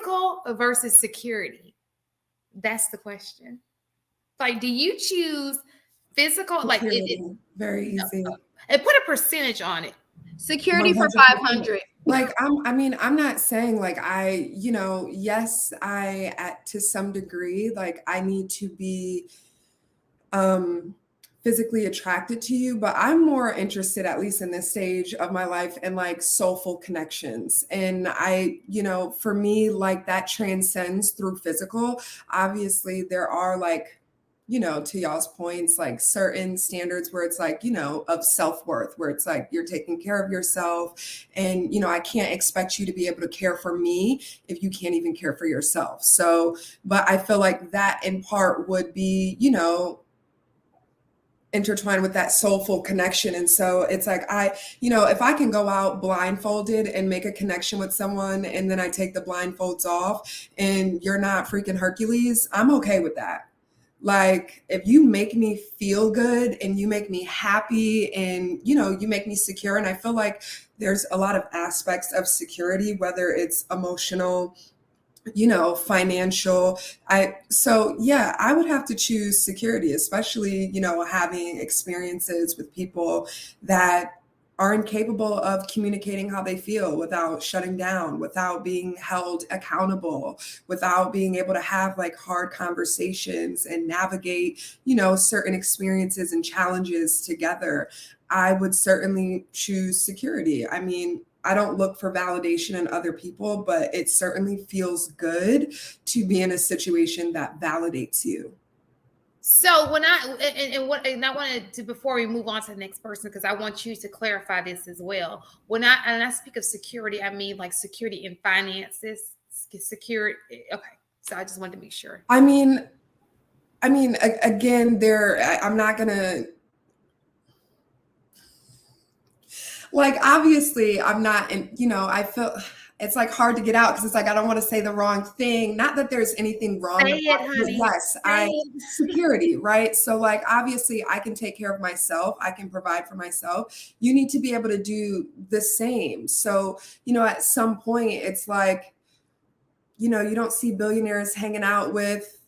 physical versus security? That's the question. Like, do you choose physical? Security. Very easy. And put a percentage on it. Security for 100%. 500. Like, I'm not saying like yes, to some degree, like I need to be physically attracted to you, but I'm more interested, at least in this stage of my life, in like soulful connections. And for me, like that transcends through physical. Obviously, there are like, to y'all's points, like certain standards where it's like, of self-worth, where it's like you're taking care of yourself. And, I can't expect you to be able to care for me if you can't even care for yourself. So, but I feel like that in part would be, intertwined with that soulful connection. And so it's like, if I can go out blindfolded and make a connection with someone, and then I take the blindfolds off and you're not freaking Hercules, I'm okay with that. Like, if you make me feel good and you make me happy and, you make me secure. And I feel like there's a lot of aspects of security, whether it's emotional, financial. I would have to choose security, especially, having experiences with people that are incapable of communicating how they feel without shutting down, without being held accountable, without being able to have like hard conversations and navigate, certain experiences and challenges together. I would certainly choose security. I mean, I don't look for validation in other people, but it certainly feels good to be in a situation that validates you. So when I wanted to, before we move on to the next person, because I want you to clarify this as well. When I speak of security, I mean like security in finances, security. Okay, so I just wanted to make sure. I mean, again, I'm not gonna. Like, obviously, I'm not, I feel it's like hard to get out because it's like, I don't want to say the wrong thing. Not that there's anything wrong. Say it, honey. Yes, security, right? So like, obviously I can take care of myself. I can provide for myself. You need to be able to do the same. So, at some point it's like, you don't see billionaires hanging out with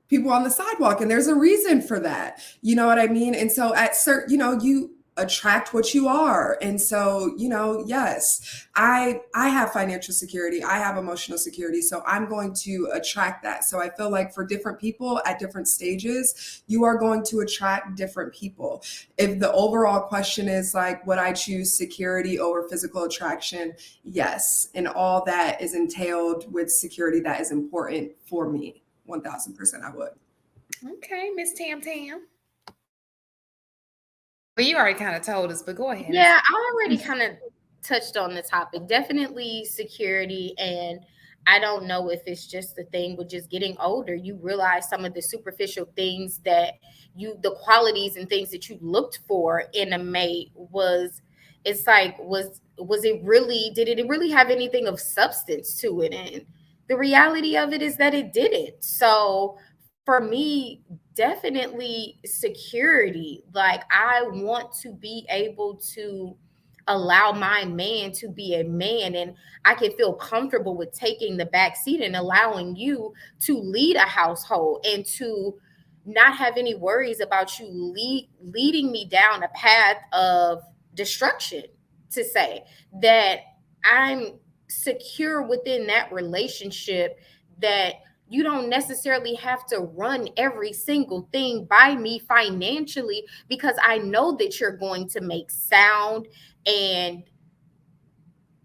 people on the sidewalk, and there's a reason for that. You know what I mean? And so at certain, you attract what you are. And so, yes, I have financial security. I have emotional security. So I'm going to attract that. So I feel like for different people at different stages, you are going to attract different people. If the overall question is like, would I choose security over physical attraction? Yes. And all that is entailed with security that is important for me. 1000% I would. Okay, Miss Tam Tam. Well, you already kind of told us, but go ahead. Yeah, I already kind of touched on the topic. Definitely security. And I don't know if it's just the thing with just getting older. You realize some of the superficial things the qualities and things that you looked for in a mate was it really, did it really have anything of substance to it? And the reality of it is that it didn't. So for me, definitely security. Like, I want to be able to allow my man to be a man, and I can feel comfortable with taking the back seat and allowing you to lead a household and to not have any worries about you leading me down a path of destruction, to say that I'm secure within that relationship, that you don't necessarily have to run every single thing by me financially, because I know that you're going to make sound and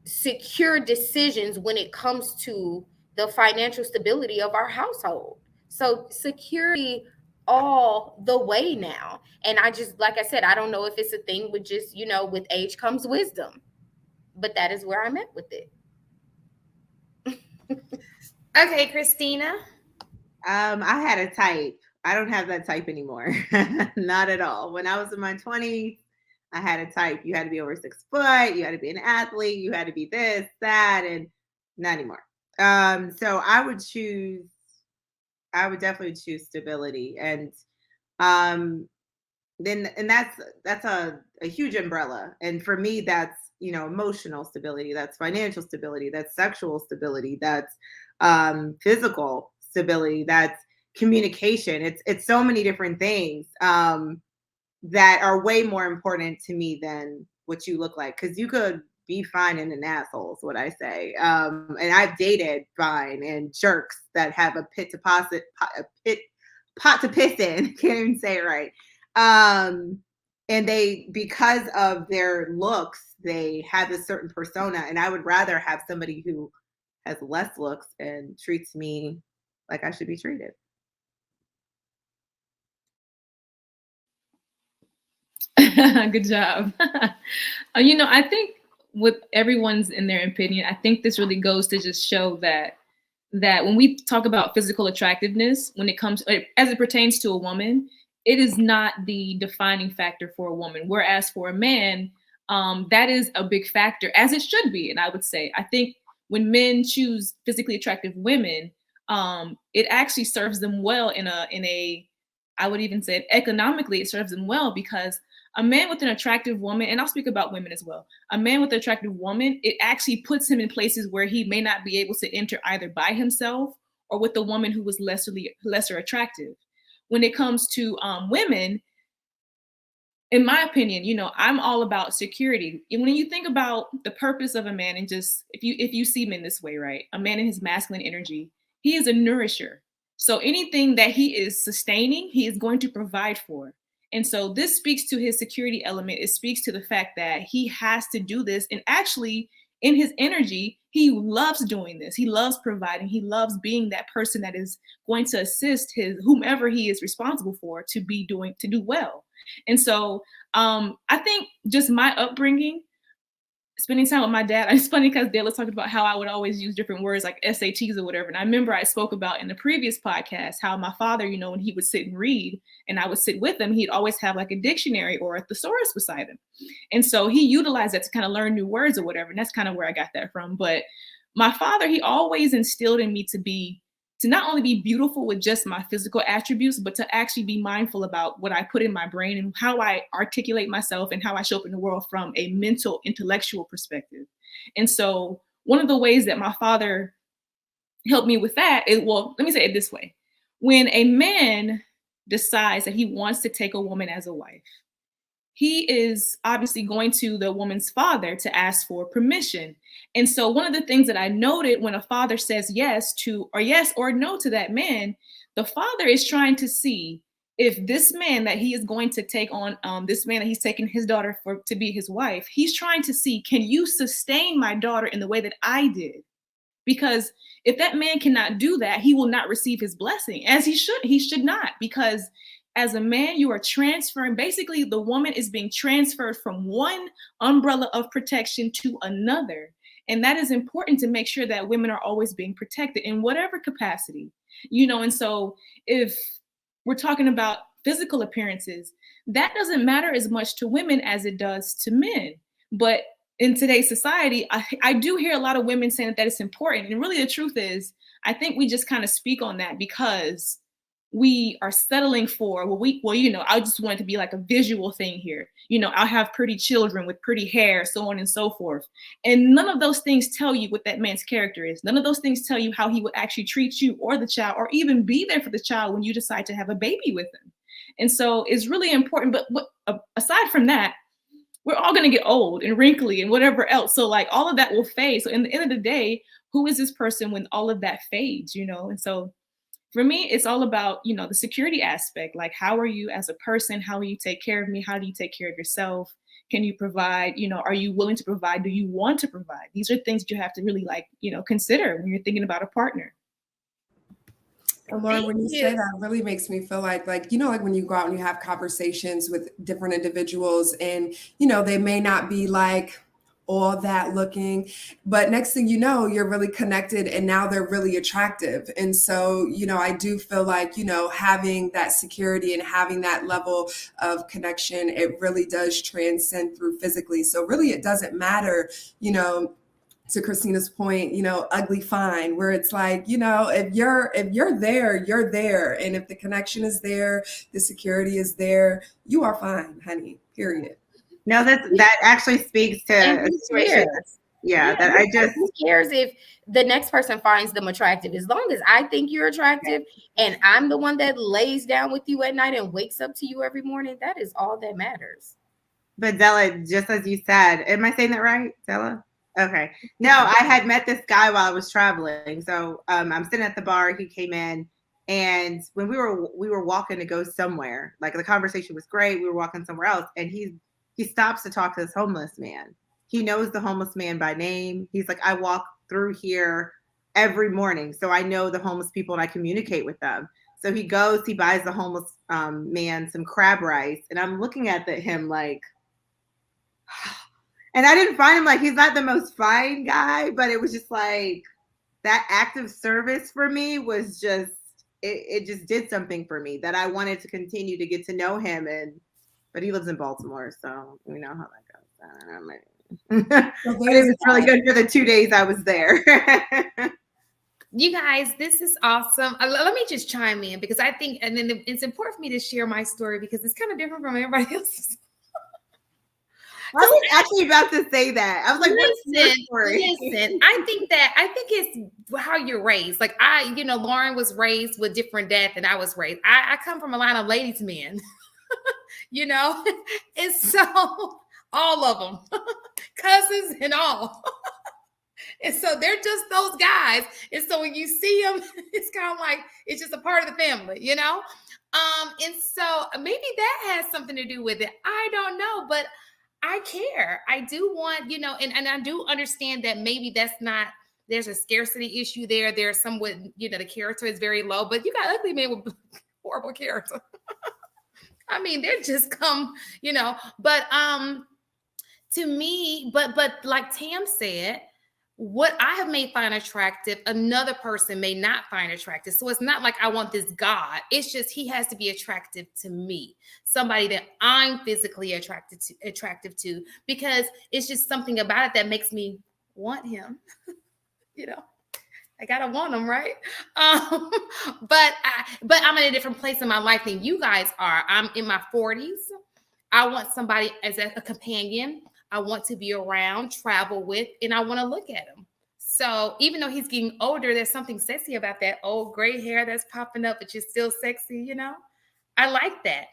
secure decisions when it comes to the financial stability of our household. So security all the way now. And I just, like I said, I don't know if it's a thing with just, with age comes wisdom, but that is where I'm at with it. Okay, Christina. I had a type. I don't have that type anymore. Not at all. When I was in my 20s, I had a type. You had to be over 6 foot. You had to be an athlete. You had to be this, that, and not anymore. So I would definitely choose stability. And that's a huge umbrella. And for me, that's, emotional stability, that's financial stability, that's sexual stability, that's physical stability, that's communication. It's so many different things that are way more important to me than what you look like. Because you could be fine and an asshole, is what I say. And I've dated fine and jerks that have a pot to piss in. Can't even say it right. And they, because of their looks, they have a certain persona. And I would rather have somebody who has less looks and treats me like I should be treated. Good job. I think with everyone's in their opinion, I think this really goes to just show that when we talk about physical attractiveness, when it comes as it pertains to a woman, it is not the defining factor for a woman. Whereas for a man, that is a big factor, as it should be. And I would say, I think when men choose physically attractive women, it actually serves them well in a I would even say economically, it serves them well, because a man with an attractive woman, and I'll speak about women as well, a man with an attractive woman, it actually puts him in places where he may not be able to enter either by himself or with a woman who was lesser attractive. When it comes to women, in my opinion, I'm all about security. And when you think about the purpose of a man, and just if you see men this way, right? A man in his masculine energy, he is a nourisher. So anything that he is sustaining, he is going to provide for. And so this speaks to his security element. It speaks to the fact that he has to do this. And actually, in his energy, he loves doing this. He loves providing. He loves being that person that is going to assist whomever he is responsible for to do well. And so I think just my upbringing, spending time with my dad, it's funny because Dale was talking about how I would always use different words like SATs or whatever. And I remember I spoke about in the previous podcast how my father, when he would sit and read and I would sit with him, he'd always have like a dictionary or a thesaurus beside him. And so he utilized that to kind of learn new words or whatever. And that's kind of where I got that from. But my father, he always instilled in me to not only be beautiful with just my physical attributes, but to actually be mindful about what I put in my brain and how I articulate myself and how I show up in the world from a mental, intellectual perspective. And so one of the ways that my father helped me with that is, well, let me say it this way. When a man decides that he wants to take a woman as a wife, he is obviously going to the woman's father to ask for permission. And so one of the things that I noted when a father says yes or no to that man, the father is trying to see if this man that he is going to take on, this man that he's taking his daughter to be his wife, he's trying to see, can you sustain my daughter in the way that I did? Because if that man cannot do that, he will not receive his blessing, as he should not, because as a man, you are transferring, basically the woman is being transferred from one umbrella of protection to another. And that is important to make sure that women are always being protected in whatever capacity, and so if we're talking about physical appearances, that doesn't matter as much to women as it does to men. But in today's society, I do hear a lot of women saying that it's important. And really the truth is, I think we just kind of speak on that because we are settling for, I just want it to be like a visual thing here. I'll have pretty children with pretty hair, so on and so forth. And none of those things tell you what that man's character is. None of those things tell you how he would actually treat you or the child, or even be there for the child when you decide to have a baby with him. And so it's really important. But aside from that, we're all going to get old and wrinkly and whatever else. So like all of that will fade. So in the end of the day, who is this person when all of that fades, And so for me, it's all about, the security aspect. Like, how are you as a person? How will you take care of me? How do you take care of yourself? Can you provide? Are you willing to provide? Do you want to provide? These are things that you have to really consider when you're thinking about a partner. And Lauren, when you say that, it really makes me feel like when you go out and you have conversations with different individuals and, they may not be like all that looking, but next thing you know, you're really connected and now they're really attractive. And so, I do feel like, having that security and having that level of connection, it really does transcend through physically. So really, it doesn't matter, to Christina's point, ugly fine, where it's like, if you're there, you're there. And if the connection is there, the security is there, you are fine, honey, period. No, that actually speaks to And a who situation. cares? Yeah, that I just Who cares if the next person finds them attractive? As long as I think you're attractive and I'm the one that lays down with you at night and wakes up to you every morning, that is all that matters. But Della, just as you said, am I saying that right, Della? Okay. No, I had met this guy while I was traveling. So I'm sitting at the bar. He came in, and when we were walking to go somewhere, like the conversation was great. We were walking somewhere else, and he stops to talk to this homeless man. He knows the homeless man by name. He's like, I walk through here every morning, so I know the homeless people and I communicate with them. So he goes, he buys the homeless man some crab rice, and I'm looking at him like. And I didn't find him like he's not the most fine guy, but it was just like that act of service for me was just it just did something for me that I wanted to continue to get to know him. But he lives in Baltimore, so we know how that goes. I don't know. But it was really good for the 2 days I was there. You guys, this is awesome. Let me just chime in because I think, and then it's important for me to share my story because it's kind of different from everybody else's. I was actually about to say that. I was like, what's your story? Listen, I think it's how you're raised. Like Lauren was raised with different dad than I was raised. I come from a line of ladies' men, and so all of them, cousins and all. And so they're just those guys. And so when you see them, it's kind of like it's just a part of the family, And so maybe that has something to do with it. I don't know, but I care. I do want, and I do understand that maybe there's a scarcity issue there. There's somewhat, the character is very low, but you got ugly men with horrible character. I mean, they're just but to me, but like Tam said, what I have made find attractive, another person may not find attractive. So it's not like I want this God. It's just he has to be attractive to me, somebody that I'm physically attractive to, because it's just something about it that makes me want him. I gotta want him, right? But I'm in a different place in my life than you guys are. I'm in my 40s. I want somebody as a companion. I want to be around, travel with, and I want to look at him. So even though he's getting older, there's something sexy about that old gray hair that's popping up, but you're still sexy, I like that.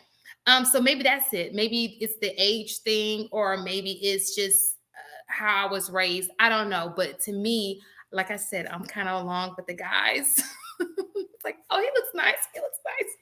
So maybe that's it. Maybe it's the age thing, or maybe it's just how I was raised. I don't know. But to me, like I said, I'm kind of along with the guys. It's like, oh, he looks nice. He looks nice.